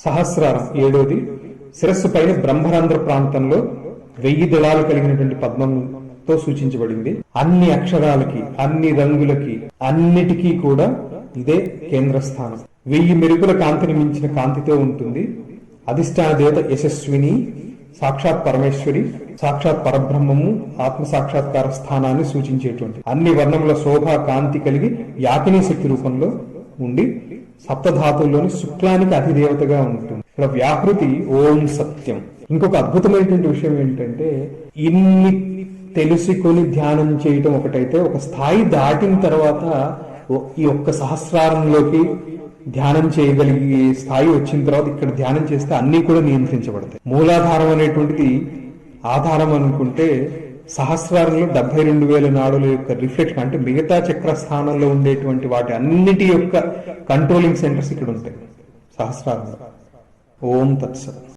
సహస్రారం ఏడోది శిరస్సు పైన బ్రహ్మరంధ్ర ప్రాంతంలో 1000 దళాలు కలిగినటువంటి పద్మంతో సూచించబడింది. అన్ని అక్షరాలకి, అన్ని రంగులకి, అన్నిటికీ కూడా ఇదే కేంద్ర స్థానం. 1000 మెరుపుల కాంతిని మించిన కాంతితో ఉంటుంది. అధిష్టాన దేవత యశస్విని, సాక్షాత్ పరమేశ్వరి, సాక్షాత్ పరబ్రహ్మము, ఆత్మ సాక్షాత్కార స్థానాన్ని సూచించేటువంటి అన్ని వర్ణముల శోభ కాంతి కలిగి యాకినీ శక్తి రూపంలో ఉండి సప్తధాతుల్లోని శుక్లానికి అధిదేవతగా ఉంటుంది. ఇక్కడ వ్యాహృతి ఓం సత్యం. ఇంకొక అద్భుతమైనటువంటి విషయం ఏంటంటే, ఇన్ని తెలుసుకొని ధ్యానం చేయటం ఒకటైతే, ఒక స్థాయి దాటిన తర్వాత ఈ ఒక్క సహస్రారంలోకి ధ్యానం చేయగలిగే స్థాయి వచ్చిన తర్వాత ఇక్కడ ధ్యానం చేస్తే అన్ని కూడా నియంత్రించబడతాయి. మూలాధారం అనేటువంటిది ఆధారం అనుకుంటే, సహస్రారంలో 72,000 నాడుల యొక్క రిఫ్లెక్షన్, అంటే మిగతా చక్ర స్థానంలో ఉండేటువంటి వాటి అన్నిటి యొక్క కంట్రోలింగ్ సెంటర్స్ ఇక్కడ ఉంటాయి సహస్రారంలో. ఓం తత్సత్.